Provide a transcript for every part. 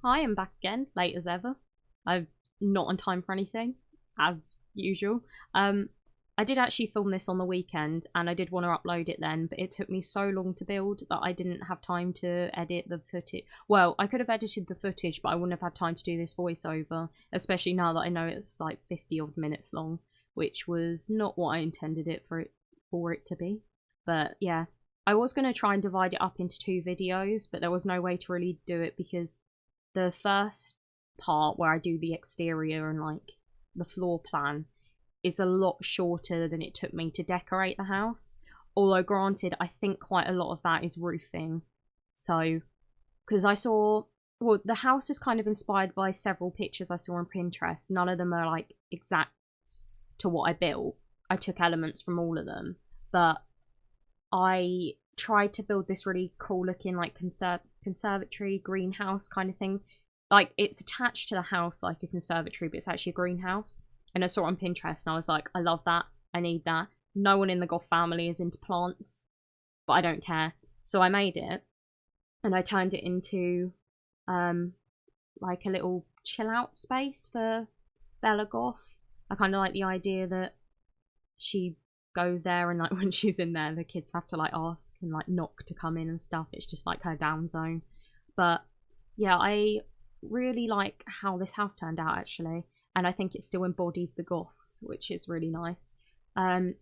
Hi, I'm back again, late as ever. I'm not on time for anything, as usual. I did actually film this on the weekend, and I did want to upload it then, but it took me so long to build that I didn't have time to edit the footage. Well, I could have edited the footage, but I wouldn't have had time to do this voiceover, especially now that I know it's like 50 odd minutes long, which was not what I intended it for it to be. But yeah, I was going to try and divide it up into two videos, but there was no way to really do it because the first part where I do the exterior and like the floor plan is a lot shorter than it took me to decorate the house. Although granted, I think quite a lot of that is roofing. So, because I saw, well, the house is kind of inspired by several pictures I saw on Pinterest. None of them are like exact to what I built. I took elements from all of them, but I tried to build this really cool looking like conservatory greenhouse kind of thing. Like it's attached to the house like a conservatory, but it's actually a greenhouse. And I saw it on Pinterest and I was like, I love that. I need that. No one in the Goth family is into plants, but I don't care. So I made it and I turned it into like a little chill out space for Bella Goth. I kind of like the idea that she goes there and like when she's in there the kids have to like ask and like knock to come in and stuff. It's just like her down zone. But yeah, I really like how this house turned out actually, and I think it still embodies the Goths, which is really nice. And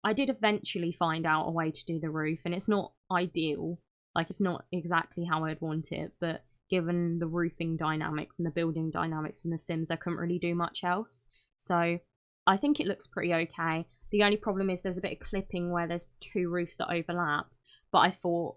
I did eventually find out a way to do the roof, and it's not ideal, like it's not exactly how I'd want it, but given the roofing dynamics and the building dynamics in The Sims, I couldn't really do much else. So I think it looks pretty okay. The only problem is there's a bit of clipping where there's two roofs that overlap, but I thought,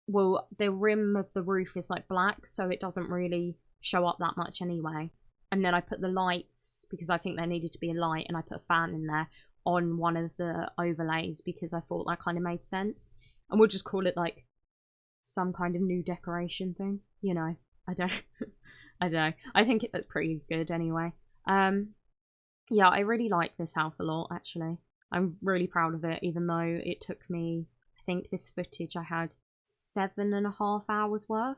well, the rim of the roof is like black, so it doesn't really show up that much anyway. And then I put the lights, because I think there needed to be a light, and I put a fan in there on one of the overlays because I thought that kind of made sense. And we'll just call it like some kind of new decoration thing, you know. I don't I don't know. I think it looks pretty good anyway. Yeah, I really like this house a lot actually. I'm really proud of it, even though it took me, I think this footage I had 7.5 hours worth.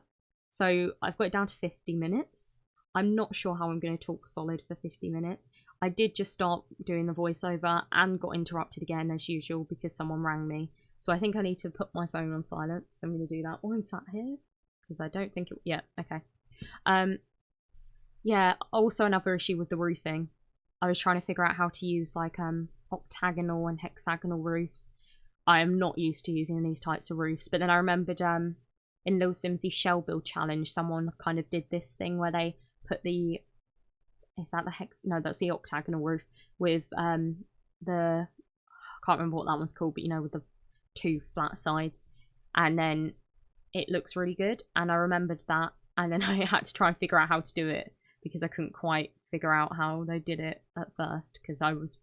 So I've got it down to 50 minutes. I'm not sure how I'm going to talk solid for 50 minutes. I did just start doing the voiceover and got interrupted again as usual because someone rang me. So I think I need to put my phone on silent. So I'm going to do that while I'm sat here because I don't think it. Yeah, okay. Yeah. Also another issue was the roofing. I was trying to figure out how to use like octagonal and hexagonal roofs. I am not used to using these types of roofs, but then I remembered in Little Simsy Shell Build Challenge, someone kind of did this thing where they put the, is that the hex? No, that's the octagonal roof with the, I can't remember what that one's called, but you know, with the two flat sides, and then it looks really good. And I remembered that, and then I had to try and figure out how to do it because I couldn't quite figure out how they did it at first because I was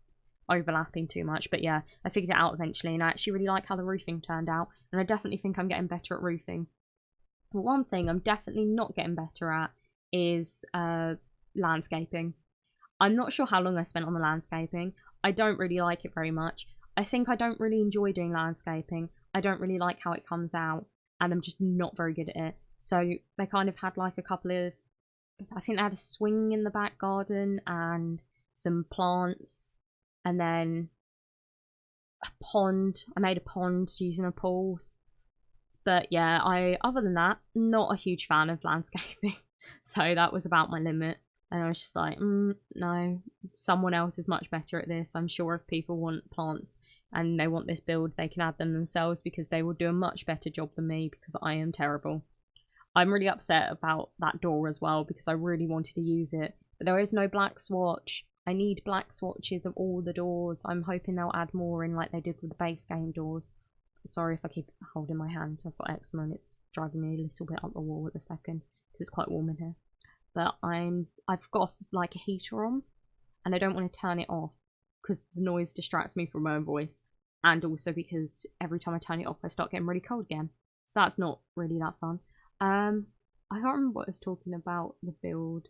overlapping too much. But yeah, I figured it out eventually, and I actually really like how the roofing turned out, and I definitely think I'm getting better at roofing. But one thing I'm definitely not getting better at is landscaping. I'm not sure how long I spent on the landscaping. I don't really like it very much. I think I don't really enjoy doing landscaping. I don't really like how it comes out, and I'm just not very good at it. So they kind of had like a couple of, I think they had a swing in the back garden and some plants, and then a pond. I made a pond using the pools. But yeah, other than that, not a huge fan of landscaping. So that was about my limit. And I was just like, no, someone else is much better at this. I'm sure if people want plants and they want this build, they can add them themselves because they will do a much better job than me because I am terrible. I'm really upset about that door as well because I really wanted to use it. But there is no black swatch. I need black swatches of all the doors. I'm hoping they'll add more in like they did with the base game doors. Sorry if I keep holding my hand. I've got eczema and it's driving me a little bit up the wall at the second because it's quite warm in here. But I've got like a heater on and I don't want to turn it off because the noise distracts me from my own voice, and also because every time I turn it off I start getting really cold again. So that's not really that fun. I can't remember what I was talking about the build.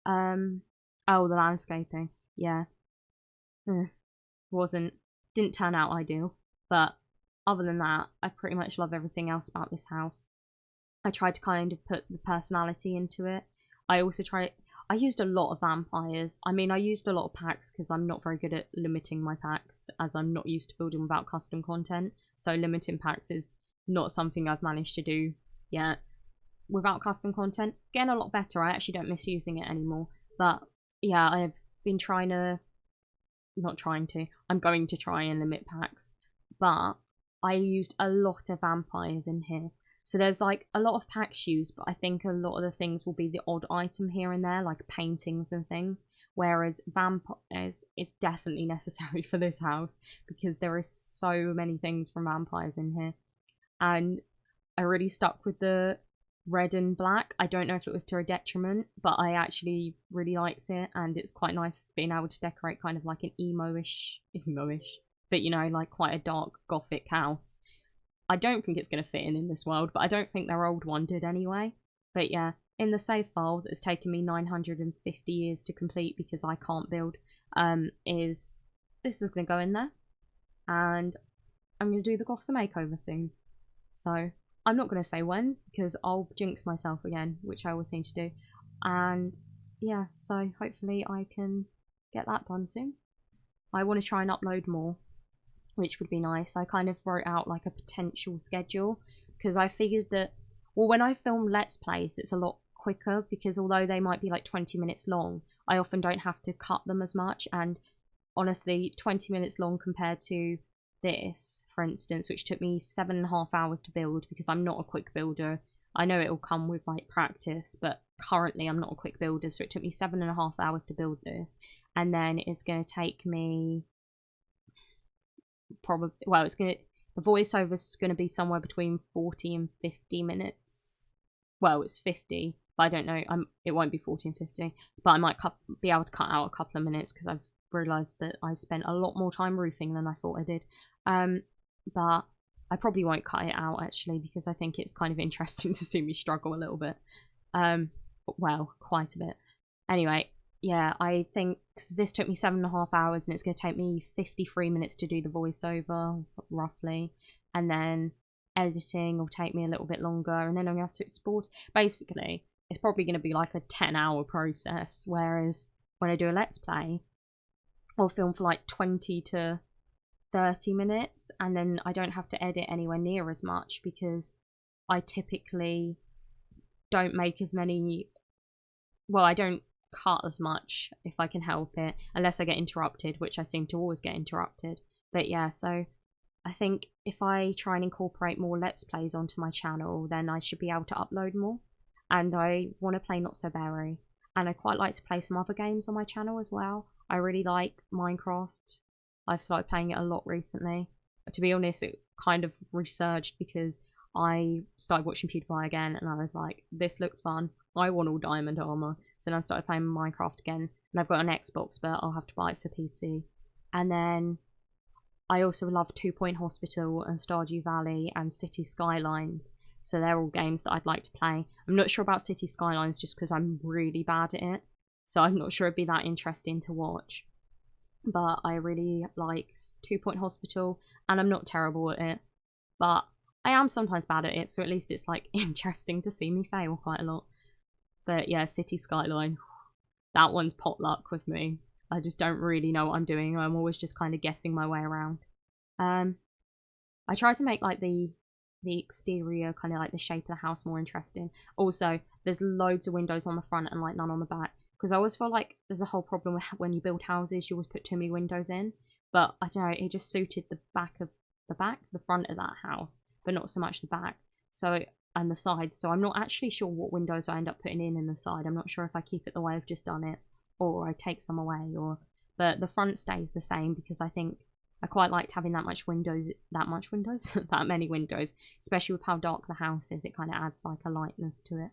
Oh, the landscaping. Yeah. Didn't turn out ideal, but other than that, I pretty much love everything else about this house. I tried to kind of put the personality into it. I used a lot of vampires. I mean, I used a lot of packs because I'm not very good at limiting my packs, as I'm not used to building without custom content. So limiting packs is not something I've managed to do yet without custom content. Getting a lot better. I actually don't miss using it anymore. But yeah, I've been trying to, not trying to, I'm going to try and limit packs. But I used a lot of vampires in here. So there's like a lot of packs used, but I think a lot of the things will be the odd item here and there, like paintings and things. Whereas vampires, it's definitely necessary for this house because there is so many things from vampires in here. And I really stuck with the red and black. I don't know if it was to a detriment, but I actually really liked it, and it's quite nice being able to decorate kind of like an emo-ish, but you know, like quite a dark gothic house. I don't think it's going to fit in this world, but I don't think their old one did anyway. But yeah, in the save file that's taken me 950 years to complete because I can't build, this is going to go in there, and I'm going to do the Goths makeover soon. So I'm not going to say when because I'll jinx myself again, which I always seem to do. And yeah, so hopefully I can get that done soon. I want to try and upload more, which would be nice. I kind of wrote out like a potential schedule because I figured that, well, when I film Let's Plays, it's a lot quicker because although they might be like 20 minutes long, I often don't have to cut them as much. And honestly, 20 minutes long compared to this, for instance, which took me 7.5 hours to build because I'm not a quick builder. I know it will come with like practice, but currently I'm not a quick builder, so it took me 7.5 hours to build this. And then it's going to take me probably, well, the voiceover's going to be somewhere between 40 and 50 minutes. Well, it's 50, but I don't know. It won't be 40 and 50, but I might be able to cut out a couple of minutes because I've realised that I spent a lot more time roofing than I thought I did. But I probably won't cut it out actually because I think it's kind of interesting to see me struggle a little bit. Well, quite a bit. Anyway, yeah, I think this took me 7.5 hours and it's going to take me 53 minutes to do the voiceover, roughly. And then editing will take me a little bit longer, and then I'm going to have to export. Basically, it's probably going to be like a 10-hour process, whereas when I do a Let's Play, I'll film for like 20 to 30 minutes, and then I don't have to edit anywhere near as much because I typically don't make as many, well, I don't cut as much if I can help it, unless I get interrupted, which I seem to always get interrupted. But yeah, so I think if I try and incorporate more Let's Plays onto my channel, then I should be able to upload more. And I want to play Not So Berry, and I quite like to play some other games on my channel as well. I really like Minecraft. I've started playing it a lot recently. To be honest, it kind of resurged because I started watching PewDiePie again, and I was like, this looks fun. I want all diamond armor. So then I started playing Minecraft again, and I've got an Xbox, but I'll have to buy it for PC. And then I also love 2 Point Hospital and Stardew Valley and City Skylines. So they're all games that I'd like to play. I'm not sure about City Skylines just because I'm really bad at it. So I'm not sure it'd be that interesting to watch. But I really like 2 Point Hospital, and I'm not terrible at it. But I am sometimes bad at it, so at least it's like interesting to see me fail quite a lot. But yeah, City Skyline, that one's potluck with me. I just don't really know what I'm doing. I'm always just kind of guessing my way around. I try to make like the exterior, kind of like the shape of the house, more interesting. Also, there's loads of windows on the front and like none on the back, because I always feel like there's a whole problem with when you build houses, you always put too many windows in. But I don't know, it just suited the front of that house, but not so much the back. So, and the sides. So I'm not actually sure what windows I end up putting in the side. I'm not sure if I keep it the way I've just done it, or I take some away, but the front stays the same because I think I quite liked having that many windows, especially with how dark the house is. It kind of adds like a lightness to it.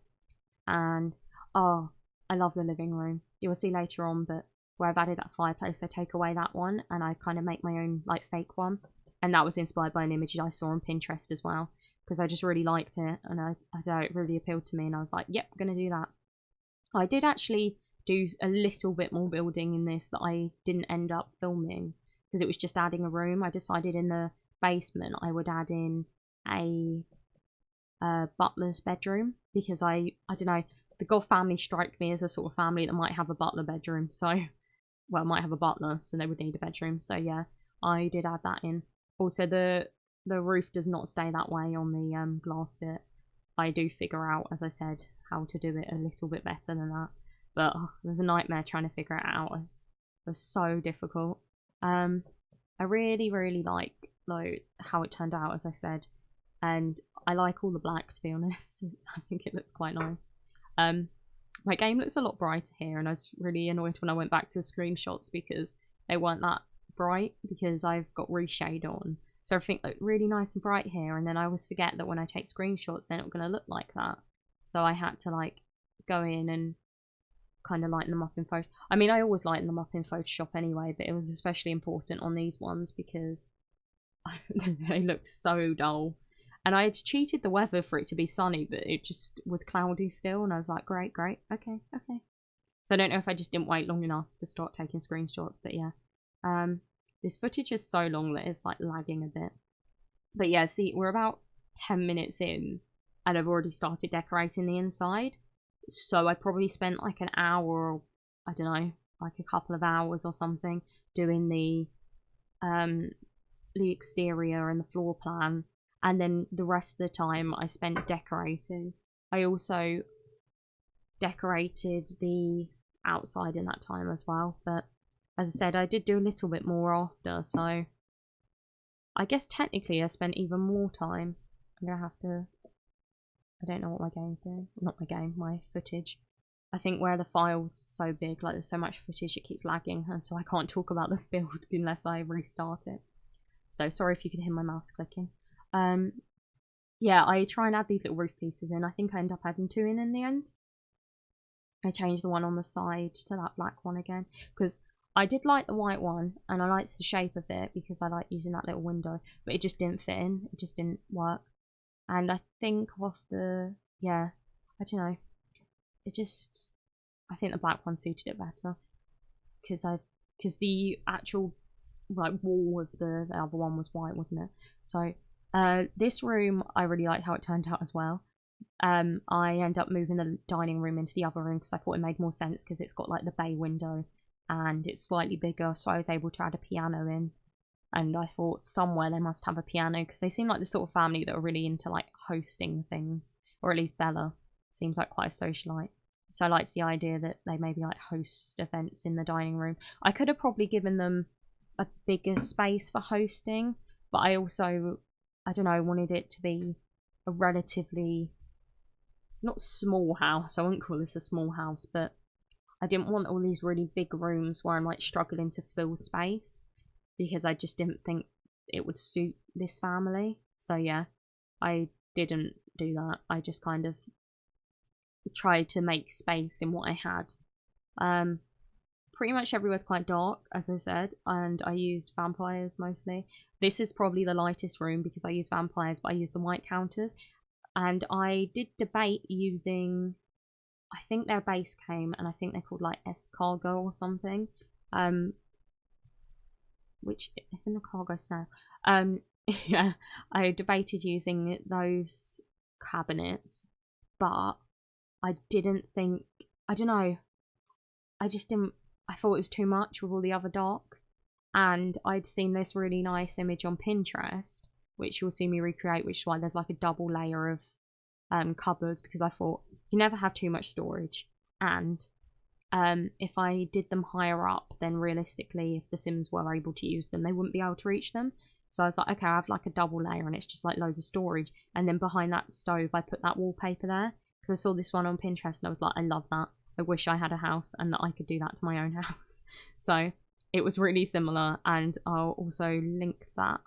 And oh, I love the living room. You'll see later on, but where I've added that fireplace, I take away that one and I kind of make my own like fake one. And that was inspired by an image I saw on Pinterest as well, because I just really liked it, and I don't know, it really appealed to me, and I was like, yep, I'm gonna do that. I did actually do a little bit more building in this that I didn't end up filming because it was just adding a room. I decided in the basement I would add in a butler's bedroom, because I don't know, the Goth family strike me as a sort of family that might have a butler bedroom, so, well, might have a butler, so they would need a bedroom, so yeah, I did add that in. Also, the roof does not stay that way on the glass bit. I do figure out, as I said, how to do it a little bit better than that, but oh, it was a nightmare trying to figure it out. It was so difficult. I really, really like how it turned out, as I said, and I like all the black, to be honest. I think it looks quite nice. My game looks a lot brighter here, and I was really annoyed when I went back to the screenshots because they weren't that bright, because I've got reshade on, so everything looked really nice and bright here, and then I always forget that when I take screenshots they're not going to look like that, so I had to like go in and kind of lighten them up in Photoshop. I mean, I always lighten them up in Photoshop anyway, but it was especially important on these ones because they looked so dull. And I had cheated the weather for it to be sunny, but it just was cloudy still, and I was like, great, okay. So I don't know if I just didn't wait long enough to start taking screenshots, but yeah. This footage is so long that it's like lagging a bit. But yeah, see, we're about 10 minutes in, and I've already started decorating the inside. So I probably spent like an hour, or I don't know, like a couple of hours or something, doing the exterior and the floor plan, and then the rest of the time I spent decorating. I also decorated the outside in that time as well, but as I said, I did do a little bit more after, so I guess technically I spent even more time. I'm gonna have to, I don't know what my game's doing. Not my game, my footage. I think where the file's so big, like there's so much footage, it keeps lagging, and so I can't talk about the build unless I restart it. So sorry if you can hear my mouse clicking. Yeah, I try and add these little roof pieces in. I think I end up adding 2 in the end. I changed the one on the side to that black one again, because I did like the white one, and I liked the shape of it because I like using that little window, but it just didn't fit in. It just didn't work. And I think off the, yeah, I don't know, it just, I think the black one suited it better, because the actual like wall of the other one was white, wasn't it? So this room, I really liked how it turned out as well. I end up moving the dining room into the other room because I thought it made more sense, because it's got like the bay window and it's slightly bigger, so I was able to add a piano in. And I thought somewhere they must have a piano, because they seem like the sort of family that are really into like hosting things, or at least Bella seems like quite a socialite. So I liked the idea that they maybe like host events in the dining room. I could have probably given them a bigger space for hosting, but I also, I don't know, wanted it to be a relatively, not small house, I wouldn't call this a small house, but I didn't want all these really big rooms where I'm like struggling to fill space, because I just didn't think it would suit this family. So yeah, I didn't do that. I just kind of tried to make space in what I had. Pretty much everywhere's quite dark, as I said, and I used vampires mostly. This is probably the lightest room because I use vampires, but I use the white counters. And I did debate using, I think their base came, and I think they're called like escargot or something. Which is in the cargo snow. Yeah, I debated using those cabinets, but I didn't think, I don't know, I just didn't, I thought it was too much with all the other dark, and I'd seen this really nice image on Pinterest, which you'll see me recreate, which is why there's like a double layer of cupboards, because I thought you never have too much storage, and if I did them higher up, then realistically, if the Sims were able to use them, they wouldn't be able to reach them. So I was like, okay, I have like a double layer, and it's just like loads of storage. And then behind that stove, I put that wallpaper there, because I saw this one on Pinterest, and I was like, I love that. I wish I had a house and that I could do that to my own house. So it was really similar, and I'll also link that.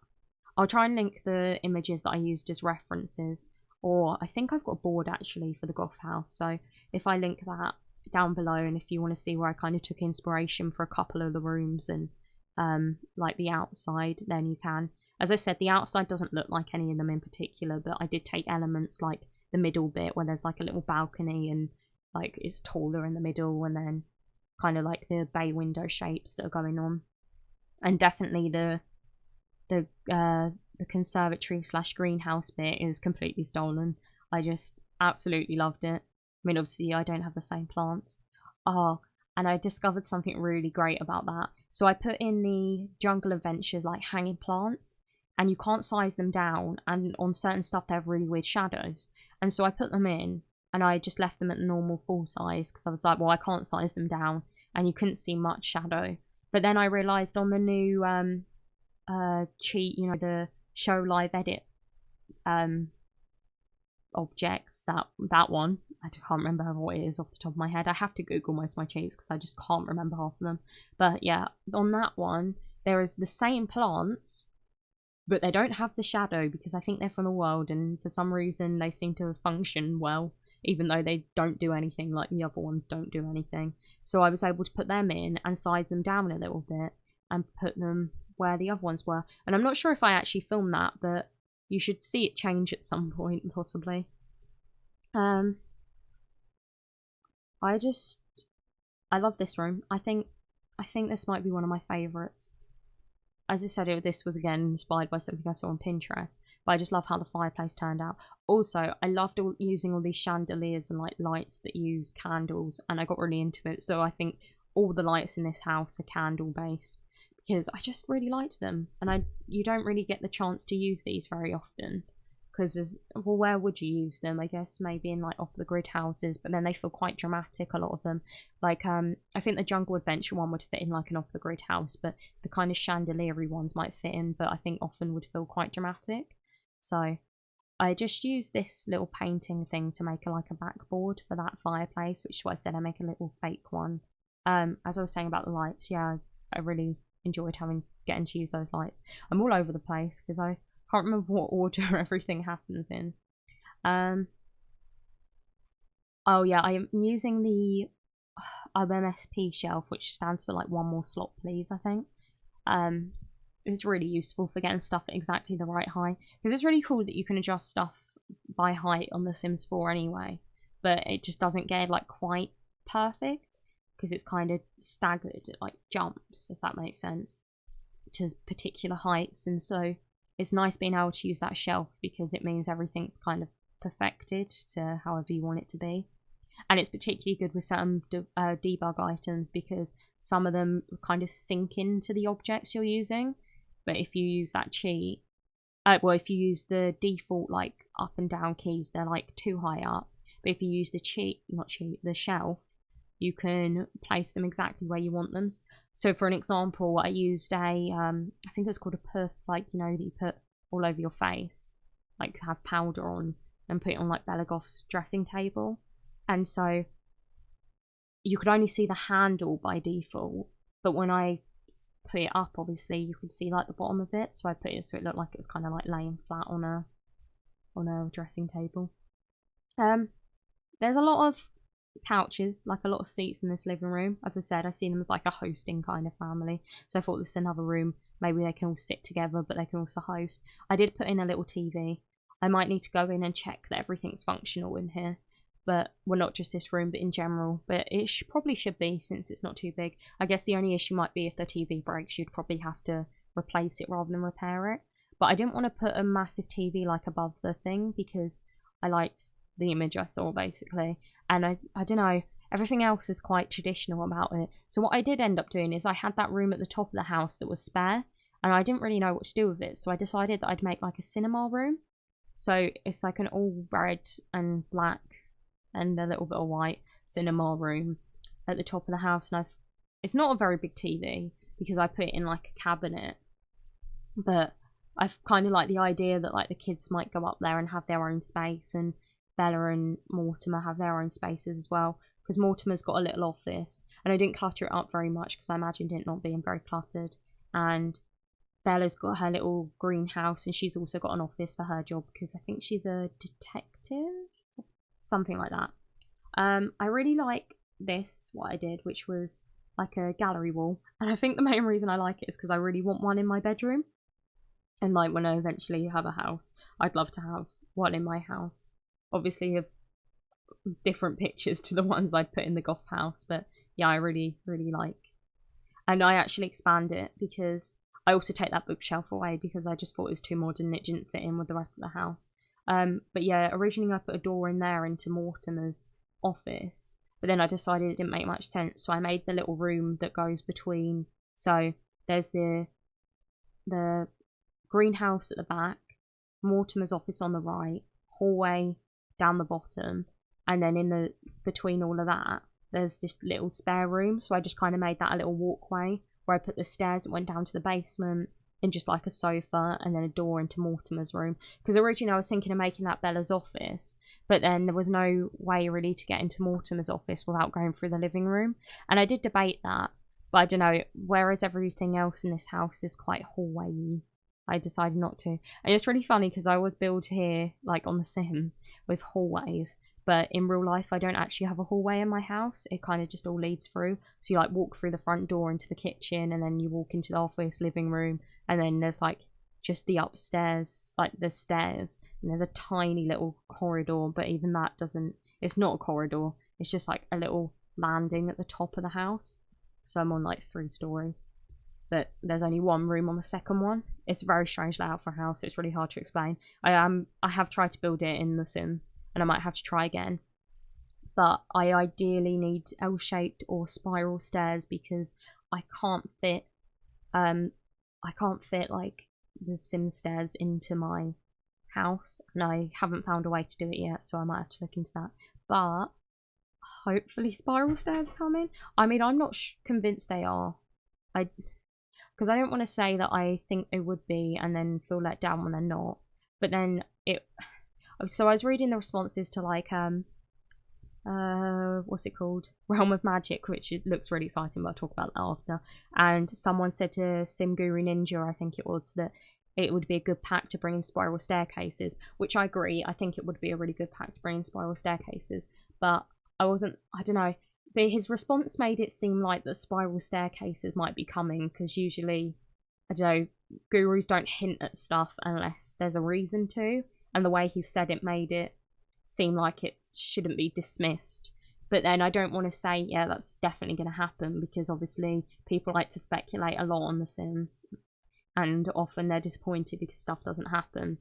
I'll try and link the images that I used as references, or I think I've got a board actually for the Goth house. So if I link that down below, and if you want to see where I kind of took inspiration for a couple of the rooms and like the outside, then you can. As I said, the outside doesn't look like any of them in particular, but I did take elements like the middle bit where there's like a little balcony and like it's taller in the middle, and then kind of like the bay window shapes that are going on, and definitely the conservatory slash greenhouse bit is completely stolen. I just absolutely loved it. I mean, obviously, I don't have the same plants. Oh, and I discovered something really great about that. So I put in the Jungle Adventure like hanging plants, and you can't size them down, and on certain stuff they have really weird shadows. And so I put them in, and I just left them at the normal full size because I was like, well, I can't size them down, and you couldn't see much shadow. But then I realised on the new cheat, you know, the show live edit objects, that one, I can't remember what it is off the top of my head. I have to Google most of my cheats because I just can't remember half of them. But yeah, on that one there is the same plants, but they don't have the shadow because I think they're from the world, and for some reason they seem to function well, even though they don't do anything like the other ones don't do anything. So I was able to put them in and size them down a little bit and put them where the other ones were. And I'm not sure if I actually filmed that, but you should see it change at some point, possibly. I love this room. I think this might be one of my favourites. As I said, this was again inspired by something I saw on Pinterest, but I just love how the fireplace turned out. Also, I loved using all these chandeliers and like lights that use candles, and I got really into it. So I think all the lights in this house are candle based because I just really liked them, and you don't really get the chance to use these very often. Because, well, where would you use them? I guess maybe in like off the grid houses, but then they feel quite dramatic, a lot of them. Like I think the Jungle Adventure one would fit in like an off the grid house, but the kind of chandelier-y ones might fit in, but I think often would feel quite dramatic. So I just used this little painting thing to make like a backboard for that fireplace, which is why I said I make a little fake one. As I was saying about the lights, yeah, I really enjoyed getting to use those lights. I'm all over the place because I can't remember what order everything happens in. Oh yeah, I am using the MSP shelf, which stands for like one more slot please, I think. It's really useful for getting stuff at exactly the right height, because it's really cool that you can adjust stuff by height on The Sims 4 anyway, but it just doesn't get like quite perfect because it's kind of staggered, it like jumps, if that makes sense, to particular heights. And so it's nice being able to use that shelf because it means everything's kind of perfected to however you want it to be. And it's particularly good with certain debug items because some of them kind of sink into the objects you're using. But if you use that cheat, well, if you use the default like up and down keys, they're like too high up. But if you use the the shelf, you can place them exactly where you want them. So for an example, I used I think it's called a perf, like, you know, that you put all over your face, like have powder on and put it on like Bella Goth's dressing table. And so you could only see the handle by default, but when I put it up, obviously you could see like the bottom of it. So I put it so it looked like it was kind of like laying flat on a dressing table. There's a lot of couches, like a lot of seats in this living room. As I said, I see them as like a hosting kind of family, so I thought this is another room maybe they can all sit together but they can also host. I did put in a little TV. I might need to go in and check that everything's functional in here, but well, not just this room but in general, but it probably should be since it's not too big. I guess the only issue might be if the TV breaks, you'd probably have to replace it rather than repair it. But I didn't want to put a massive TV like above the thing because I liked the image I saw basically, and I don't know, everything else is quite traditional about it. So what I did end up doing is I had that room at the top of the house that was spare, and I didn't really know what to do with it, so I decided that I'd make like a cinema room. So it's like an all red and black and a little bit of white cinema room at the top of the house. And it's not a very big TV because I put it in like a cabinet, but I've kind of like the idea that like the kids might go up there and have their own space, and Bella and Mortimer have their own spaces as well, because Mortimer's got a little office, and I didn't clutter it up very much because I imagined it not being very cluttered. And Bella's got her little greenhouse, and she's also got an office for her job because I think she's a detective, something like that. I really like this, what I did, which was like a gallery wall, and I think the main reason I like it is because I really want one in my bedroom, and like when I eventually have a house, I'd love to have one in my house. Obviously of different pictures to the ones I'd put in the Goth house, but yeah, I really like. And I actually expand it because I also take that bookshelf away because I just thought it was too modern and it didn't fit in with the rest of the house. But yeah, originally I put a door in there into Mortimer's office, but then I decided it didn't make much sense, so I made the little room that goes between. So there's the greenhouse at the back, Mortimer's office on the right, hallway down the bottom, and then in the between all of that, there's this little spare room. So I just kind of made that a little walkway where I put the stairs that went down to the basement and just like a sofa and then a door into Mortimer's room. Because originally I was thinking of making that Bella's office, but then there was no way really to get into Mortimer's office without going through the living room. And I did debate that, but I don't know, whereas everything else in this house is quite hallway-y, I decided not to. And it's really funny because I always build here, like on The Sims, with hallways. But in real life, I don't actually have a hallway in my house. It kind of just all leads through. So you like walk through the front door into the kitchen, and then you walk into the office, living room, and then there's like just the upstairs, like the stairs, and there's a tiny little corridor. But even that doesn't, it's not a corridor. It's just like a little landing at the top of the house. So I'm on like 3 stories. But there's only one room on the second one. It's a very strange layout for a house. It's really hard to explain. I have tried to build it in The Sims, and I might have to try again. But I ideally need L-shaped or spiral stairs because I can't fit like the Sim stairs into my house, and I haven't found a way to do it yet, so I might have to look into that. But hopefully spiral stairs are coming. I mean, I'm not convinced they are. Because I don't want to say that I think they would be and then feel let down when they're not. But then so I was reading the responses to like what's it called, Realm of Magic, which it looks really exciting, but I'll talk about that after. And someone said to Sim Guru Ninja, I think it was, that it would be a good pack to bring in spiral staircases, which I agree. I think it would be a really good pack to bring in spiral staircases, but I don't know. But his response made it seem like the spiral staircases might be coming, because usually, I don't know, gurus don't hint at stuff unless there's a reason to, and the way he said it made it seem like it shouldn't be dismissed. But then I don't want to say, yeah, that's definitely going to happen, because obviously people like to speculate a lot on The Sims, and often they're disappointed because stuff doesn't happen.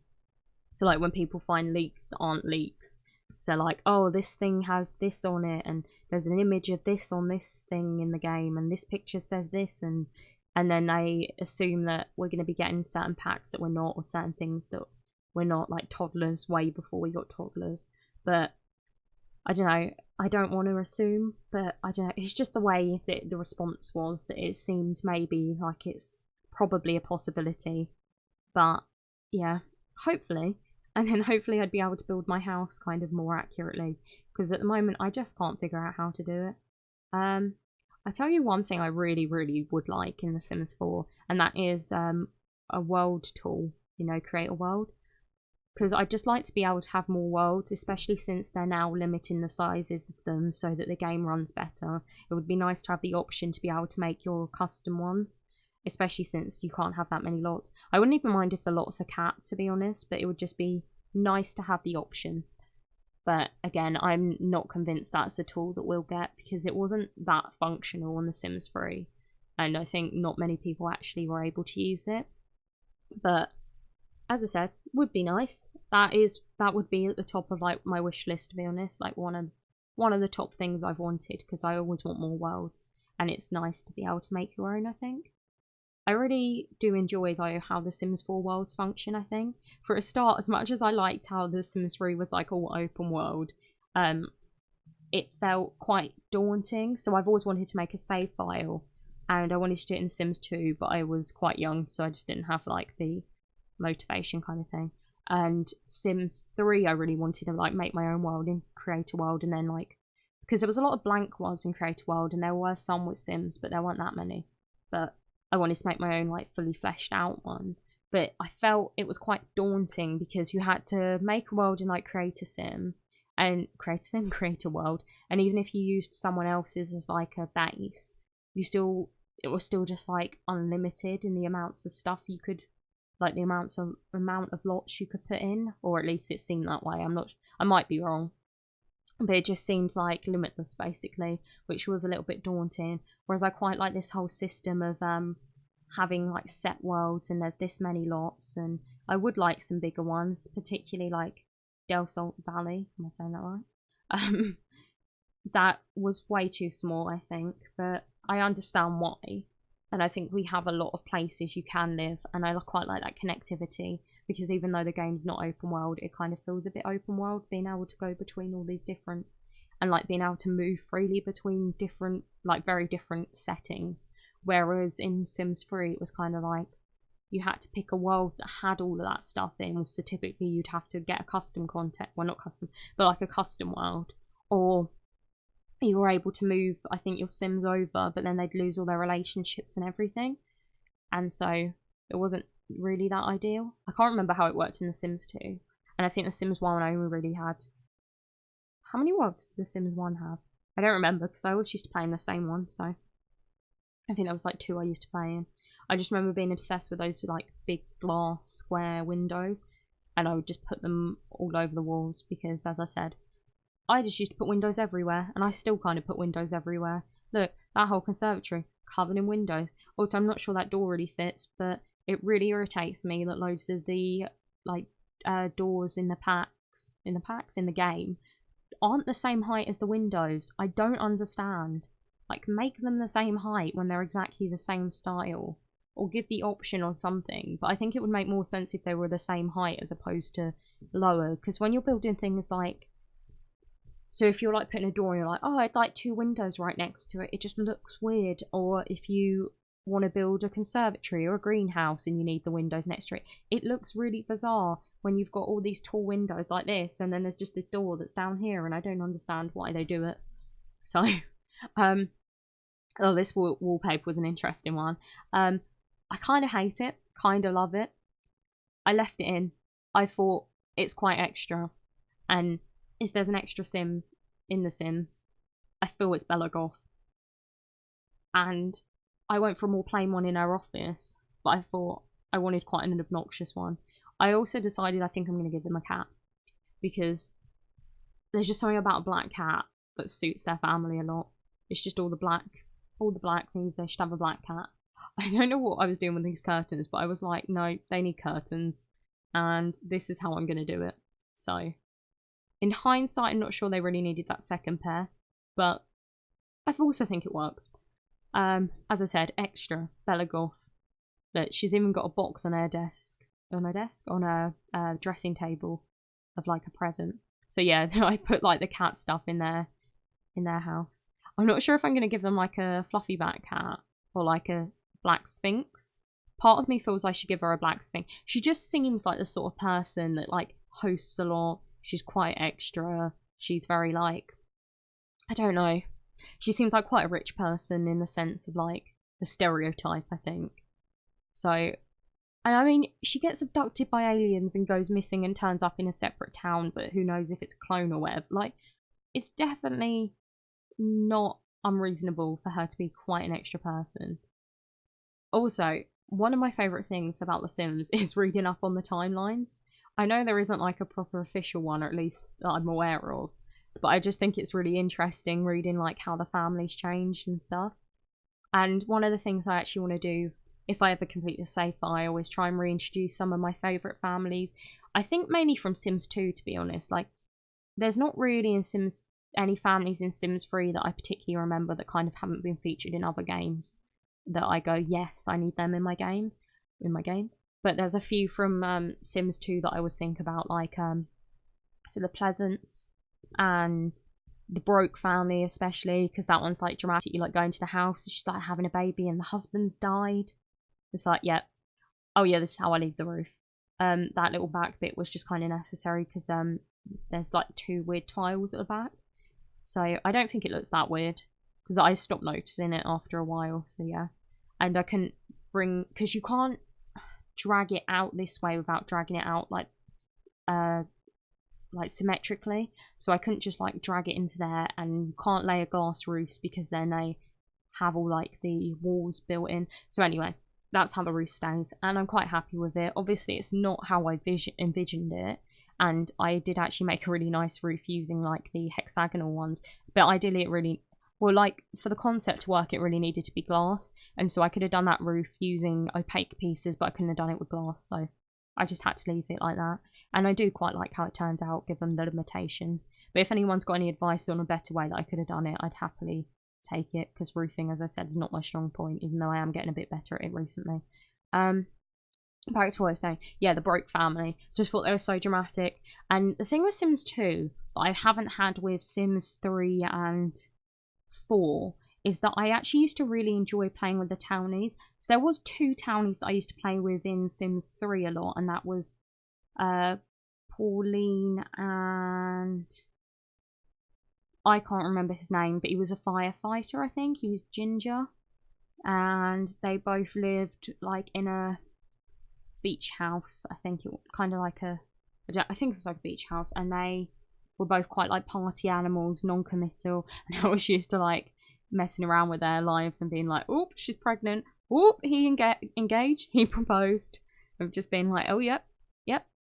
So like when people find leaks that aren't leaks, so like, oh, this thing has this on it, and there's an image of this on this thing in the game, and this picture says this, and then they assume that we're going to be getting certain packs that we're not, or certain things that we're not, like toddlers way before we got toddlers. But I don't know, I don't want to assume, but I don't know, it's just the way that the response was, that it seemed maybe like it's probably a possibility. But yeah, hopefully. And then hopefully I'd be able to build my house kind of more accurately, because at the moment I just can't figure out how to do it. I tell you one thing I really, really would like in The Sims 4, and that is a world tool, you know, create a world. Because I'd just like to be able to have more worlds, especially since they're now limiting the sizes of them so that the game runs better. It would be nice to have the option to be able to make your custom ones, especially since you can't have that many lots. I wouldn't even mind if the lots are capped, to be honest, but it would just be nice to have the option. But again, I'm not convinced that's a tool that we'll get, because it wasn't that functional on The Sims 3, and I think not many people actually were able to use it. But as I said, would be nice. That would be at the top of like my wish list, to be honest. Like one of the top things I've wanted, because I always want more worlds, and it's nice to be able to make your own, I think. I really do enjoy, though, how The Sims 4 worlds function, I think. For a start, as much as I liked how The Sims 3 was like all open world, it felt quite daunting. So I've always wanted to make a save file, and I wanted to do it in Sims 2, but I was quite young, so I just didn't have like the motivation kind of thing. And Sims 3, I really wanted to like make my own world and create a world, and then like, because there was a lot of blank worlds in Create a World, and there were some with Sims, but there weren't that many. But I wanted to make my own like fully fleshed out one. But I felt it was quite daunting, because you had to make a world and like create a sim, create a world, and even if you used someone else's as like a base, it was still just like unlimited in the amounts of stuff you could, like the amount of lots you could put in, or at least it seemed that way. I might be wrong, but it just seemed like limitless basically, which was a little bit daunting. Whereas I quite like this whole system of having like set worlds, and there's this many lots, and I would like some bigger ones, particularly like Del Sol Valley. Am I saying that right? That was way too small, I think, but I understand why. And I think we have a lot of places you can live, and I quite like that connectivity, because even though the game's not open world, it kind of feels a bit open world, being able to go between all these different, and like being able to move freely between different, like very different settings. Whereas in Sims 3, it was kind of like you had to pick a world that had all of that stuff in, so typically you'd have to get a custom content, well, not custom, but like a custom world, or you were able to move, I think, your Sims over, but then they'd lose all their relationships and everything. And so it wasn't really that ideal. I can't remember how it worked in The Sims 2. And I think The Sims 1 only really had... How many worlds did The Sims 1 have? I don't remember, because I always used to play in the same one, so... I think that was like 2 I used to play in. I just remember being obsessed with those with like big glass square windows, and I would just put them all over the walls, because, as I said, I just used to put windows everywhere, and I still kind of put windows everywhere. Look, that whole conservatory, covered in windows. Also, I'm not sure that door really fits, but it really irritates me that loads of the, like, doors in the game, aren't the same height as the windows. I don't understand. Like, make them the same height when they're exactly the same style. Or give the option or something. But I think it would make more sense if they were the same height as opposed to lower. Because when you're building things like... So if you're like putting a door and you're like, oh, I'd like 2 windows right next to it, it just looks weird. Or if you want to build a conservatory or a greenhouse and you need the windows next to it, it looks really bizarre when you've got all these tall windows like this and then there's just this door that's down here, and I don't understand why they do it. So, oh, this wallpaper was an interesting one. I kind of hate it, kind of love it. I left it in. I thought it's quite extra, and if there's an extra sim in The Sims, I feel it's Bella Goth. And I went for a more plain one in her office, but I thought I wanted quite an obnoxious one. I also decided I think I'm going to give them a cat, because there's just something about a black cat that suits their family a lot. It's just all the black things, they should have a black cat. I don't know what I was doing with these curtains, but I was like, no, they need curtains, and this is how I'm going to do it. So... in hindsight, I'm not sure they really needed that second pair, but I also think it works. As I said, extra Bella Goth. That she's even got a box on her dressing table of like a present. So yeah, I put like the cat stuff in their house. I'm not sure if I'm gonna give them like a fluffy back cat or like a black sphinx. Part of me feels I should give her a black sphinx. She just seems like the sort of person that like hosts a lot. She's quite extra. She's very like, I don't know. She seems like quite a rich person in the sense of like the stereotype, I think. So, and I mean, she gets abducted by aliens and goes missing and turns up in a separate town, but who knows if it's a clone or whatever. Like, it's definitely not unreasonable for her to be quite an extra person. Also, one of my favourite things about The Sims is reading up on the timelines. I know there isn't like a proper official one, or at least that I'm aware of, but I just think it's really interesting reading like how the families changed and stuff. And one of the things I actually want to do, if I ever complete the save file, I always try and reintroduce some of my favourite families. I think mainly from Sims 2, to be honest. Like, there's not really in Sims any families in Sims 3 that I particularly remember that kind of haven't been featured in other games that I go, yes, I need them in my game. But there's a few from Sims 2 that I always think about, like so the Pleasants and the Broke family, especially, because that one's like dramatic. You like go into the house, she's like having a baby, and the husband's died. It's like, yeah, oh yeah, this is how I leave the roof. That little back bit was just kind of necessary because there's like 2 weird tiles at the back, so I don't think it looks that weird because I stopped noticing it after a while. So yeah, and I can bring, because you can't drag it out this way without dragging it out like symmetrically, so I couldn't just like drag it into there, and you can't lay a glass roofs because then they have all like the walls built in. So anyway, that's how the roof stays, and I'm quite happy with it. Obviously it's not how I envisioned it, and I did actually make a really nice roof using like the hexagonal ones, but ideally it really, well, like for the concept to work, it really needed to be glass, and so I could have done that roof using opaque pieces, but I couldn't have done it with glass, so I just had to leave it like that. And I do quite like how it turns out, given the limitations. But if anyone's got any advice on a better way that I could have done it, I'd happily take it, because roofing, as I said, is not my strong point, even though I am getting a bit better at it recently. Back to what I was saying. Yeah, the broke family. Just thought they were so dramatic. And the thing with Sims 2 that I haven't had with Sims 3 and 4 is that I actually used to really enjoy playing with the townies. So there was 2 townies that I used to play with in Sims 3 a lot, and that was Pauline and I can't remember his name, but he was a firefighter, I think. He was ginger. And they both lived like in a beach house. I think it was kind of like I think it was like a beach house, and they were both quite like party animals, non-committal, and I always used to like messing around with their lives and being like, oop, she's pregnant, oop, he engaged, he proposed, of just being like, oh yep,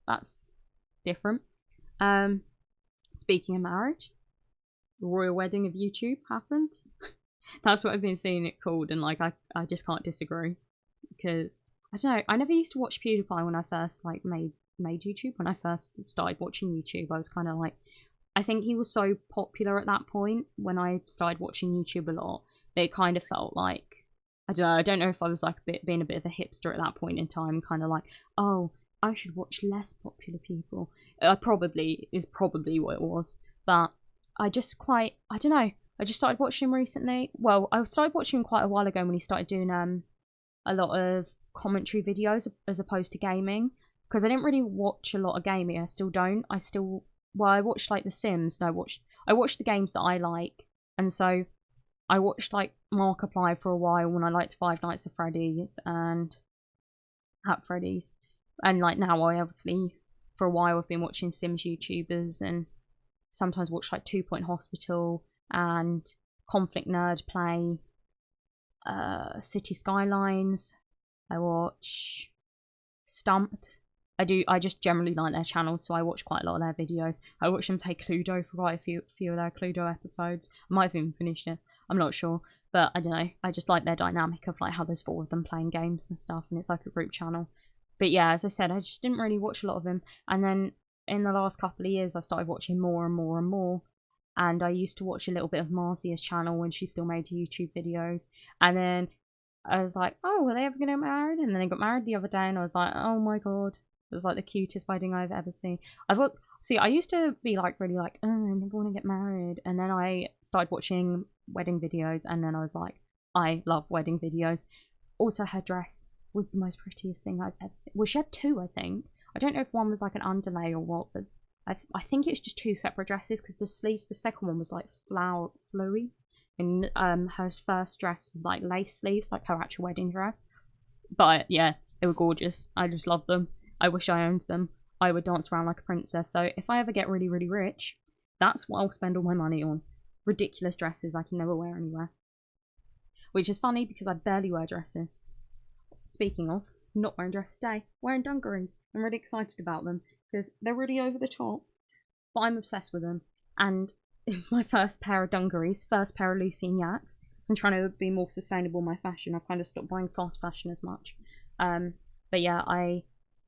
that's different. Speaking of marriage, the royal wedding of YouTube happened. That's what I've been seeing it called, and like I just can't disagree, because I don't know, I never used to watch PewDiePie when I first like made YouTube. When I first started watching YouTube, I was kind of like, I think he was so popular at that point when I started watching YouTube a lot that it kind of felt like, I don't know if I was like being a bit of a hipster at that point in time, kind of like, oh, I should watch less popular people. Is probably what it was, but I just I don't know, I just started watching him recently. Well, I started watching him quite a while ago when he started doing a lot of commentary videos as opposed to gaming, because I didn't really watch a lot of gaming. I still don't. I watched like The Sims. No, I watched the games that I like, and so I watched like Markiplier for a while when I liked Five Nights at Freddy's and At Freddy's, and like now I obviously for a while I've been watching Sims YouTubers, and sometimes watch like 2 Point Hospital and Conflict Nerd play City Skylines. I watch Stumped. I just generally like their channels, so I watch quite a lot of their videos. I watch them play Cluedo for quite a few of their Cluedo episodes. I might have even finished it, I'm not sure, but I don't know, I just like their dynamic of like how there's 4 of them playing games and stuff, and it's like a group channel. But yeah, as I said, I just didn't really watch a lot of them, and then in the last couple of years I started watching more and more and more. And I used to watch a little bit of Marcia's channel when she still made YouTube videos, and then I was like, oh, were they ever going to get married? And then they got married the other day, and I was like, oh my god, it was like the cutest wedding I've ever seen. I used to be like really like, oh, I never want to get married, and then I started watching wedding videos, and then I was like, I love wedding videos. Also, her dress was the most prettiest thing I've ever seen. Well, she had 2, I think. I don't know if one was like an underlay or what, but I think it's just 2 separate dresses, because the sleeves, the second one was like flowy, and her first dress was like lace sleeves, like her actual wedding dress. But yeah, they were gorgeous. I just loved them. I wish I owned them. I would dance around like a princess. So if I ever get really, really rich, that's what I'll spend all my money on. Ridiculous dresses I can never wear anywhere. Which is funny, because I barely wear dresses. Speaking of, not wearing dresses today, wearing dungarees. I'm really excited about them, because they're really over the top, but I'm obsessed with them. And it was my first pair of dungarees, first pair of Lucien Yaks. So I'm trying to be more sustainable in my fashion. I've kind of stopped buying fast fashion as much. But yeah, I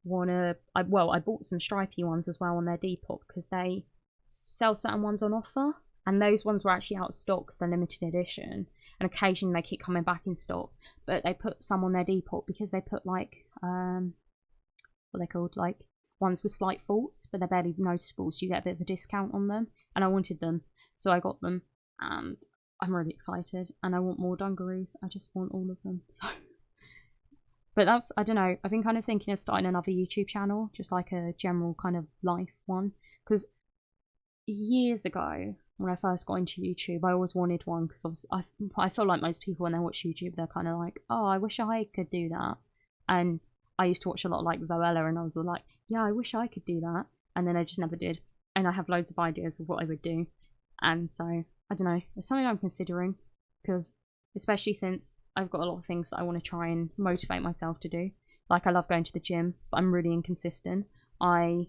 bought some stripy ones as well on their Depop, because they sell certain ones on offer, and those ones were actually out of stock because they're limited edition, and occasionally they keep coming back in stock. But they put some on their Depop because they put like what are they called, like ones with slight faults, but they're barely noticeable, so you get a bit of a discount on them, and I wanted them, so I got them, and I'm really excited, and I want more dungarees. I just want all of them. So but that's, I don't know, I've been kind of thinking of starting another YouTube channel, just like a general kind of life one, because years ago when I first got into YouTube, I always wanted one, because I feel like most people when they watch YouTube, they're kind of like, oh, I wish I could do that. And I used to watch a lot of like Zoella, and I was like, yeah, I wish I could do that, and then I just never did. And I have loads of ideas of what I would do, and so I don't know, it's something I'm considering, because especially since I've got a lot of things that I want to try and motivate myself to do. Like, I love going to the gym, but I'm really inconsistent. I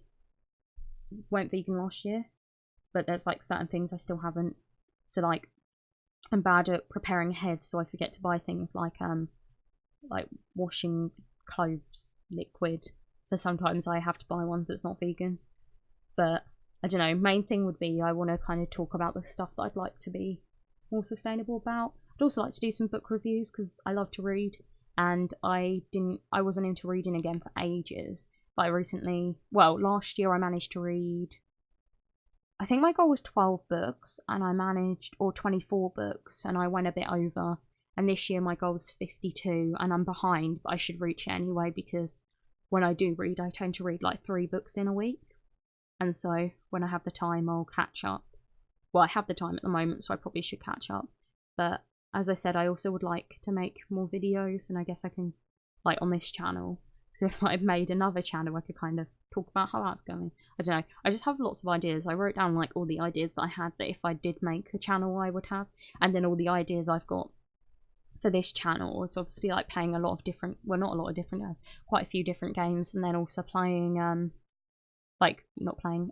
went vegan last year, but there's like certain things I still haven't. So like, I'm bad at preparing ahead, so I forget to buy things like washing clothes liquid, so sometimes I have to buy ones that's not vegan. But I don't know, main thing would be I want to kind of talk about the stuff that I'd like to be more sustainable about. I'd also like to do some book reviews because I love to read, and I wasn't into reading again for ages. But I recently, well, last year I managed to read, I think my goal was 12 books, and I managed, or 24 books, and I went a bit over. And this year my goal was 52, and I'm behind, but I should reach it anyway because when I do read, I tend to read like 3 books in a week. And so when I have the time, I'll catch up. Well, I have the time at the moment, so I probably should catch up. But as I said, I also would like to make more videos, and I guess I can, like, on this channel. So if I made another channel, I could kind of talk about how that's going. I don't know. I just have lots of ideas. I wrote down, like, all the ideas that I had that if I did make a channel, I would have. And then all the ideas I've got for this channel is obviously, like, playing a lot of different, well, not a lot of different games, quite a few different games, and then also playing, like, not playing,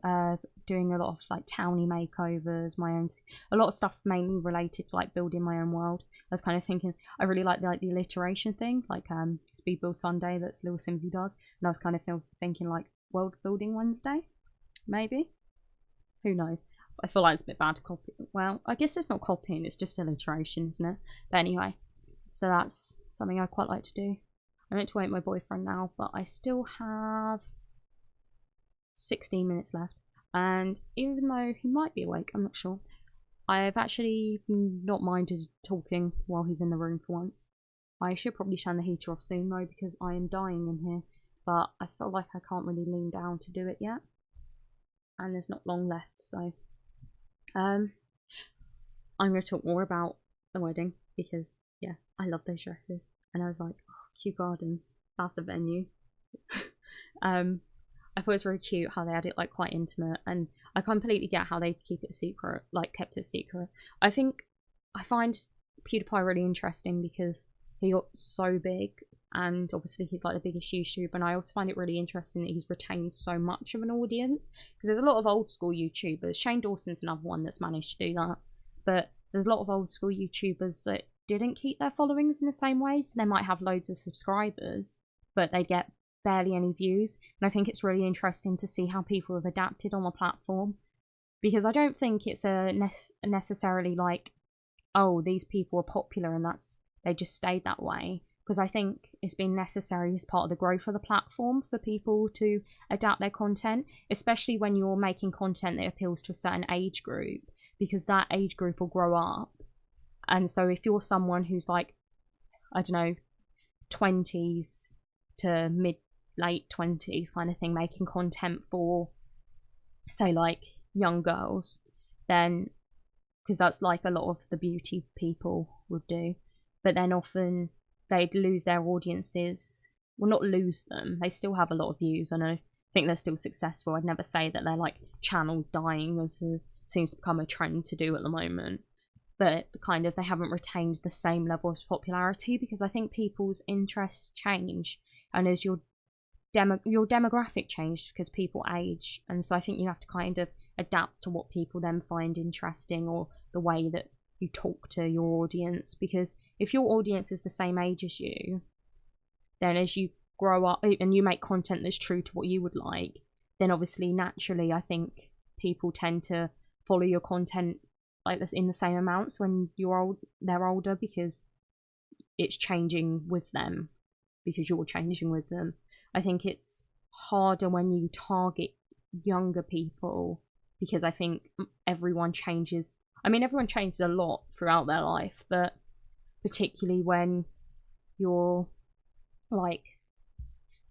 doing a lot of, like, townie makeovers, my own, a lot of stuff mainly related to, like, building my own world. I was kind of thinking, I really like the alliteration thing, like, Speed Build Sunday, that's Little Simsy does, and I was kind of thinking, like, World Building Wednesday, maybe? Who knows? I feel like it's a bit bad to copy. Well, I guess it's not copying, it's just alliteration, isn't it? But anyway, so that's something I quite like to do. I meant to wait my boyfriend now, but I still have 16 minutes left, and even though he might be awake, I'm not sure, I've actually not minded talking while he's in the room for once. I should probably turn the heater off soon though, because I am dying in here, but I feel like I can't really lean down to do it yet, and there's not long left, so I'm going to talk more about the wedding, because yeah, I love those dresses, and I was like, oh, Kew Gardens, that's a venue. I thought it was really cute how they had it, like, quite intimate, and I completely get how they keep it secret, like, kept it secret. I find PewDiePie really interesting because he got so big, and obviously he's, like, the biggest YouTuber, and I also find it really interesting that he's retained so much of an audience, because there's a lot of old school YouTubers. Shane Dawson's another one that's managed to do that, but there's a lot of old school YouTubers that didn't keep their followings in the same way, so they might have loads of subscribers, but they get barely any views. And I think it's really interesting to see how people have adapted on the platform, because I don't think it's a necessarily like, oh, these people are popular and they just stayed that way, because I think it's been necessary as part of the growth of the platform for people to adapt their content, especially when you're making content that appeals to a certain age group, because that age group will grow up. And so if you're someone who's, like, I don't know, 20s to late 20s kind of thing, making content for, say, like, young girls, then, because that's like a lot of the beauty people would do, but then often they'd lose their audiences. Well, not lose them, they still have a lot of views, and I think they're still successful. I'd never say that they're, like, channels dying, as it seems to become a trend to do at the moment, but kind of they haven't retained the same level of popularity, because I think people's interests change, and as your demographic changed because people age, and so I think you have to kind of adapt to what people then find interesting, or the way that you talk to your audience, because if your audience is the same age as you, then as you grow up and you make content that's true to what you would like, then obviously naturally I think people tend to follow your content like this in the same amounts when they're older, because it's changing with them, because you're changing with them. I think it's harder when you target younger people, because I think everyone changes. I mean, everyone changes a lot throughout their life, but particularly when you're, like,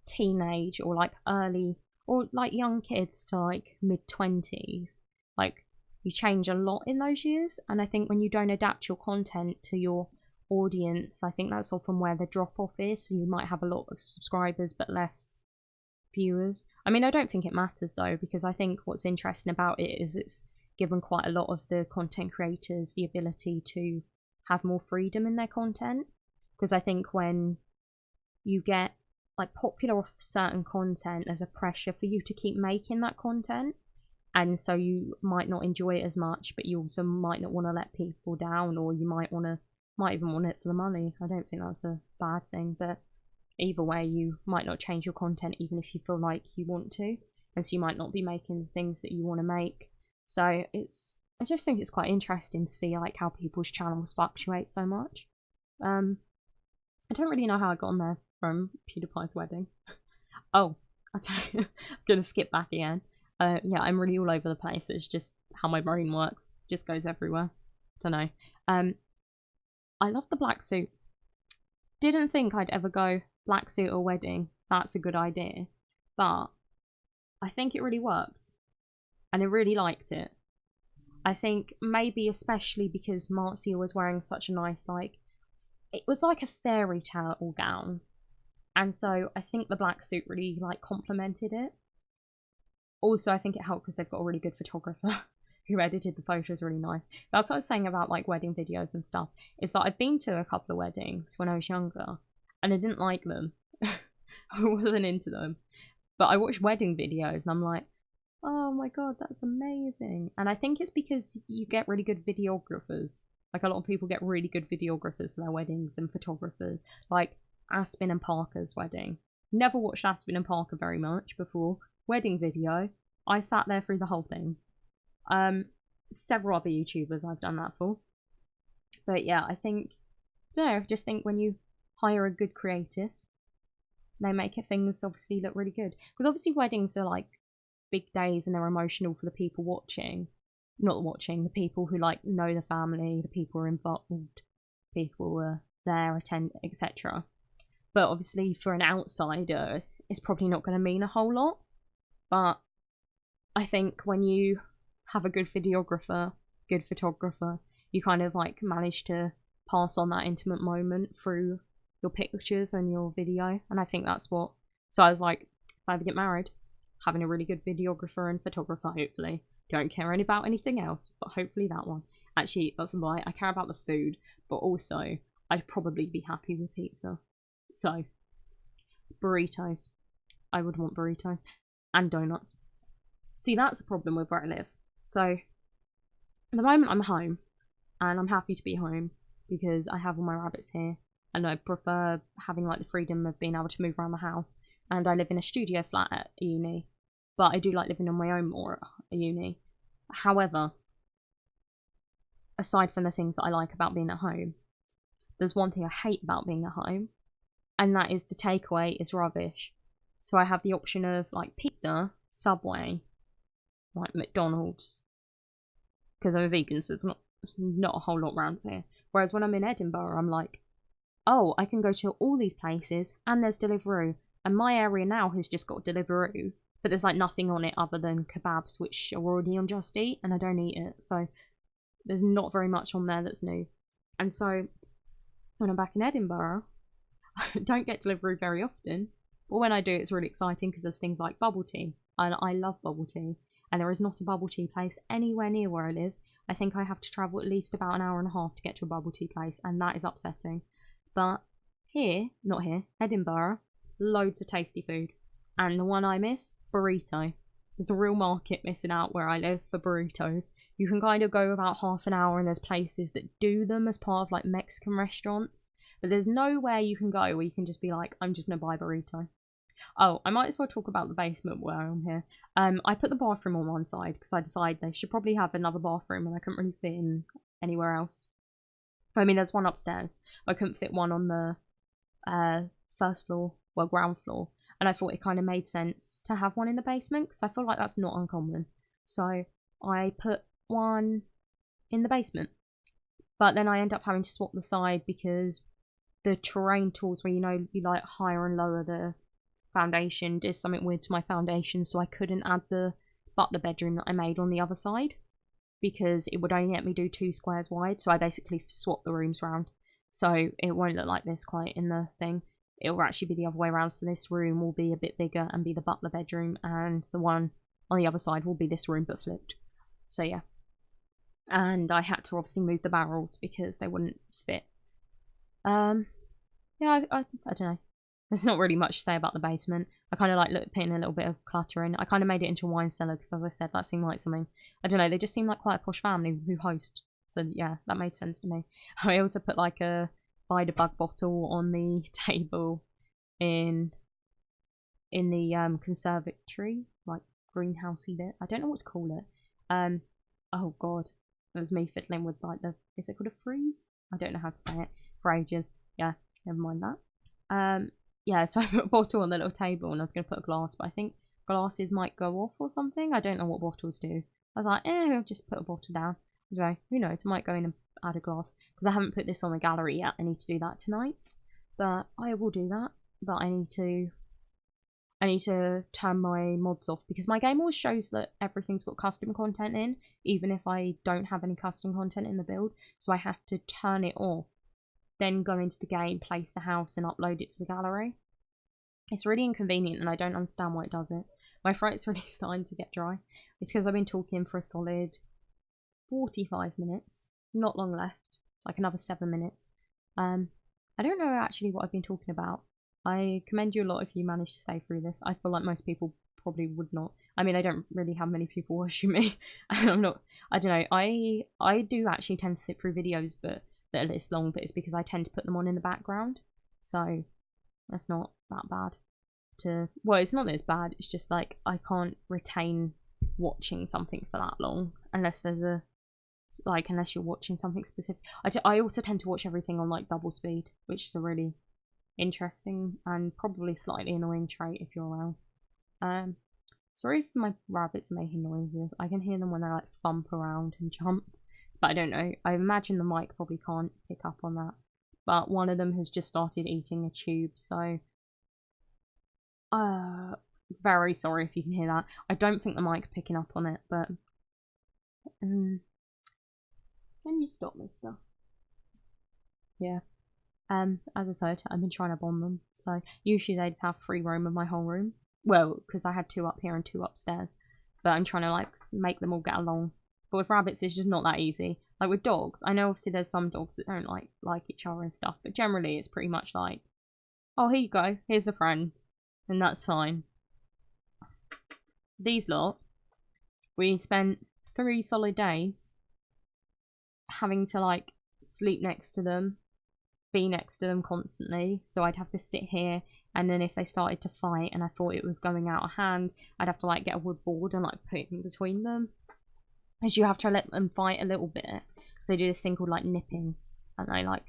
teenage, or like early, or like young kids to like mid-20s, like, you change a lot in those years, and I think when you don't adapt your content to your audience, I think that's often where the drop off is. So you might have a lot of subscribers but less viewers. I mean, I don't think it matters though, because I think what's interesting about it is it's given quite a lot of the content creators the ability to have more freedom in their content, because I think when you get, like, popular off certain content, there's a pressure for you to keep making that content, and so you might not enjoy it as much, but you also might not want to let people down, or you might even want it for the money. I don't think that's a bad thing, but either way, you might not change your content even if you feel like you want to, and so you might not be making the things that you want to make. So I just think it's quite interesting to see like how people's channels fluctuate so much. I don't really know how I got on there from PewDiePie's wedding. Oh, I'm gonna skip back again. Yeah, I'm really all over the place. It's just how my brain works. Just goes everywhere. Don't know. I love the black suit. Didn't think I'd ever go black suit or wedding. That's a good idea. But I think it really worked. And I really liked it. I think maybe especially because Marcia was wearing such a nice, like, it was like a fairy tale gown. And so I think the black suit really, like, complemented it. Also, I think it helped because they've got a really good photographer who edited the photos really nice. That's what I was saying about, like, wedding videos and stuff. It's that I've been to a couple of weddings when I was younger, and I didn't like them. I wasn't into them. But I watched wedding videos, and I'm like, oh my god, that's amazing. And I think it's because you get really good videographers. Like, a lot of people get really good videographers for their weddings and photographers. Like, Aspen and Parker's wedding. Never watched Aspen and Parker very much before. Wedding video, I sat there through the whole thing. Several other YouTubers I've done that for. But yeah, I think, I don't know, I just think when you hire a good creative, they make things obviously look really good. Because obviously weddings are like big days and they're emotional for the people watching. Not watching, the people who like know the family, the people who are involved, people who are there, attend, etc. But obviously for an outsider, it's probably not going to mean a whole lot. But I think when you have a good videographer, good photographer, you kind of like manage to pass on that intimate moment through your pictures and your video. And I think that's what, so I was like, if I ever get married, having a really good videographer and photographer, hopefully. Don't care about anything else, but hopefully that one. Actually, that's a lie. I care about the food, but also I'd probably be happy with pizza. So, burritos. I would want burritos. And donuts. See, that's a problem with where I live. So, at the moment I'm home, and I'm happy to be home because I have all my rabbits here, and I prefer having like the freedom of being able to move around the house. And I live in a studio flat at uni, but I do like living on my own more at uni. However, aside from the things that I like about being at home, there's one thing I hate about being at home, and that is the takeaway is rubbish. So I have the option of like pizza, Subway, like McDonald's, because I'm a vegan, so it's not a whole lot around here. Whereas when I'm in Edinburgh, I'm like, oh, I can go to all these places, and there's Deliveroo, and my area now has just got Deliveroo, but there's like nothing on it other than kebabs, which are already on Just Eat, and I don't eat it, so there's not very much on there that's new. And so when I'm back in Edinburgh, I don't get Deliveroo very often, but when I do, it's really exciting because there's things like bubble tea, and I love bubble tea, and there is not a bubble tea place anywhere near where I live. I think I have to travel at least about an hour and a half to get to a bubble tea place, and that is upsetting. But here, not here, Edinburgh, loads of tasty food. And the one I miss, burrito. There's a real market missing out where I live for burritos. You can kind of go about half an hour and there's places that do them as part of like Mexican restaurants. But there's nowhere you can go where you can just be like, I'm just going to buy burrito. Oh, I might as well talk about the basement where I'm here. I put the bathroom on one side because I decided they should probably have another bathroom and I couldn't really fit in anywhere else. I mean, there's one upstairs. I couldn't fit one on the first floor, well, ground floor. And I thought it kind of made sense to have one in the basement because I feel like that's not uncommon. So I put one in the basement. But then I end up having to swap the side because the terrain tools where, you know, you like higher and lower the foundation did something weird to my foundation, so I couldn't add the butler bedroom that I made on the other side because it would only let me do 2 squares wide, so I basically swapped the rooms around. So it won't look like this quite in the thing. It will actually be the other way around, so this room will be a bit bigger and be the butler bedroom, and the one on the other side will be this room but flipped. So yeah. And I had to obviously move the barrels because they wouldn't fit. Yeah, I don't know. There's not really much to say about the basement. I kind of like putting a little bit of clutter in. I kind of made it into a wine cellar because, as I said, that seemed like something, I don't know, they just seem like quite a posh family who host. So yeah, that made sense to me. I also put like a Bide a Bug bottle on the table in the conservatory, like greenhousey bit. I don't know what to call it. Oh god, it was me fiddling with like is it called a freeze? I don't know how to say it for ages. Yeah, never mind that. Yeah, so I put a bottle on the little table and I was going to put a glass, but I think glasses might go off or something. I don't know what bottles do. I was like, I'll just put a bottle down. So, who knows, I might go in and add a glass. Because I haven't put this on the gallery yet. I need to do that tonight. But I will do that. But I need to turn my mods off because my game always shows that everything's got custom content in, even if I don't have any custom content in the build. So I have to turn it off, then go into the game, place the house, and upload it to the gallery. It's really inconvenient and I don't understand why it does it. My throat's really starting to get dry. It's because I've been talking for a solid 45 minutes. Not long left. Like another 7 minutes. I don't know actually what I've been talking about. I commend you a lot if you manage to stay through this. I feel like most people probably would not. I mean, I don't really have many people watching me. I'm not, I don't know. I do actually tend to sit through videos but that are this long, but it's because I tend to put them on in the background. So that's not that bad. Well, it's not that it's bad, it's just like I can't retain watching something for that long unless there's unless you're watching something specific. I also tend to watch everything on like double speed, which is a really interesting and probably slightly annoying trait if you're around. Sorry if my rabbits are making noises. I can hear them when they like thump around and jump, but I don't know. I imagine the mic probably can't pick up on that. But one of them has just started eating a tube, so very sorry if you can hear that. I don't think the mic's picking up on it, but can you stop, mister? Yeah. As I said, I've been trying to bond them, so usually they'd have free roam of my whole room. Well, because I had 2 up here and 2 upstairs, but I'm trying to like make them all get along. But with rabbits, it's just not that easy. Like with dogs, I know obviously there's some dogs that don't like each other and stuff, but generally it's pretty much like, oh, here you go, here's a friend, and that's fine. These lot, we spent 3 solid days having to like sleep next to them, be next to them constantly, so I'd have to sit here, and then if they started to fight and I thought it was going out of hand, I'd have to like get a wood board and like put it in between them, because you have to let them fight a little bit, because they do this thing called like nipping, and they like,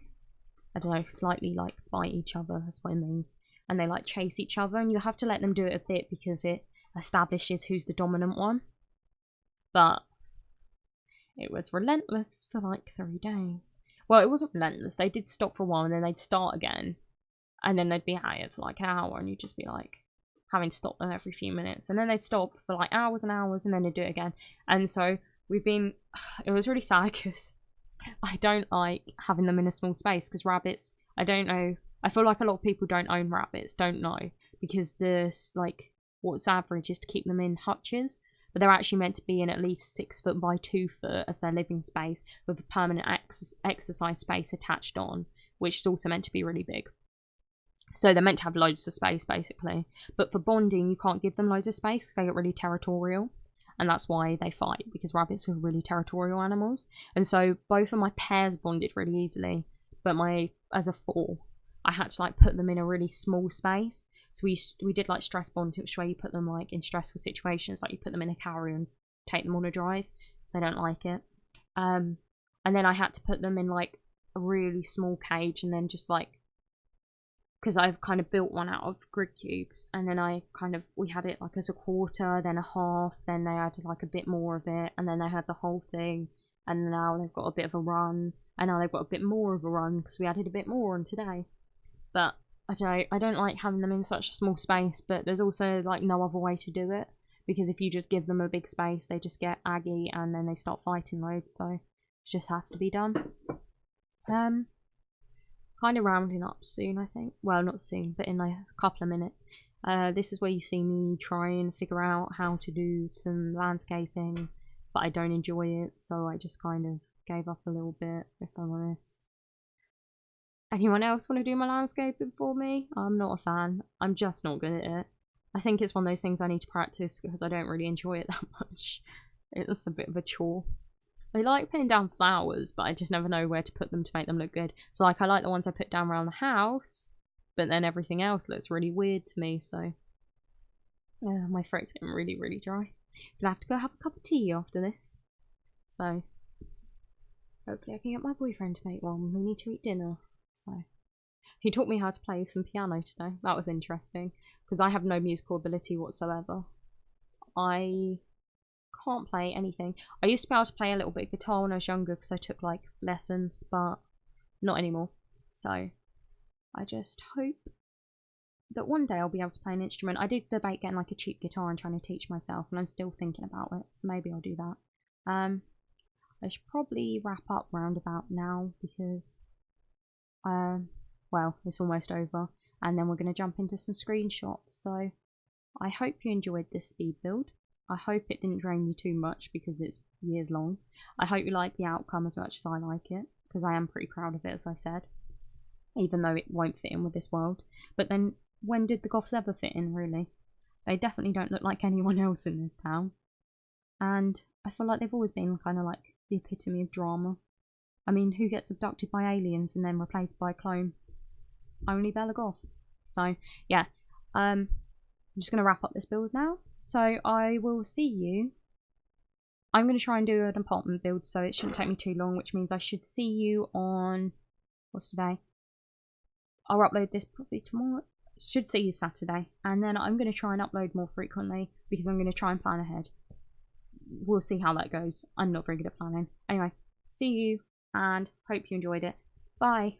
I don't know, slightly like bite each other, that's what it means, and they like chase each other, and you have to let them do it a bit because it establishes who's the dominant one. But it was relentless for like 3 days. Well, it wasn't relentless. They did stop for a while and then they'd start again. And then they'd be at it for like an hour and you'd just be like having to stop them every few minutes. And then they'd stop for like hours and hours and then they'd do it again. And so it was really sad because I don't like having them in a small space because rabbits, I don't know. I feel like a lot of people don't own rabbits, don't know. Because there's like, what's average is to keep them in hutches. But they're actually meant to be in at least 6 foot by 2 foot as their living space with a permanent exercise space attached on, which is also meant to be really big. So they're meant to have loads of space basically. But for bonding, you can't give them loads of space because they get really territorial. And that's why they fight, because rabbits are really territorial animals. And so both of my pairs bonded really easily. But as a 4, I had to like put them in a really small space. So we did like stress bond, which is where you put them like in stressful situations, like you put them in a carrier and take them on a drive, so they don't like it. And then I had to put them in like a really small cage, and then just like, because I've kind of built one out of grid cubes, and then we had it like as a quarter, then a half, then they had like a bit more of it, and then they had the whole thing, and now they've got a bit of a run, and now they've got a bit more of a run because we added a bit more on today. But I don't like having them in such a small space, but there's also like no other way to do it, because if you just give them a big space, they just get aggy and then they start fighting loads, so it just has to be done. Kind of rounding up soon, I think. Well, not soon, but in like a couple of minutes. This is where you see me try and figure out how to do some landscaping, but I don't enjoy it, so I just kind of gave up a little bit, if I'm honest. Anyone else want to do my landscaping for me? I'm not a fan. I'm just not good at it. I think it's one of those things I need to practice because I don't really enjoy it that much. It's a bit of a chore. I like putting down flowers, but I just never know where to put them to make them look good. So like I like the ones I put down around the house, but then everything else looks really weird to me, so my throat's getting really, really dry. Gonna have to go have a cup of tea after this. So hopefully I can get my boyfriend to make one. We need to eat dinner. So he taught me how to play some piano today. That was interesting because I have no musical ability whatsoever. I can't play anything. I used to be able to play a little bit of guitar when I was younger because I took like lessons, but not anymore. So I just hope that one day I'll be able to play an instrument. I did debate getting like a cheap guitar and trying to teach myself, and I'm still thinking about it, so maybe I'll do that. I should probably wrap up round about now because well, it's almost over, and then we're going to jump into some screenshots. So I hope you enjoyed this speed build. I hope it didn't drain you too much because it's years long. I hope you like the outcome as much as I like it, because I am pretty proud of it, as I said, even though it won't fit in with this world. But then, when did the Goths ever fit in, really? They definitely don't look like anyone else in this town. And I feel like they've always been kind of like the epitome of drama. I mean, who gets abducted by aliens and then replaced by a clone? Only Bella Goth. So, yeah. I'm just going to wrap up this build now. So, I will see you. I'm going to try and do an apartment build, so it shouldn't take me too long, which means I should see you on... What's today? I'll upload this probably tomorrow. Should see you Saturday. And then I'm going to try and upload more frequently because I'm going to try and plan ahead. We'll see how that goes. I'm not very good at planning. Anyway, see you and hope you enjoyed it. Bye.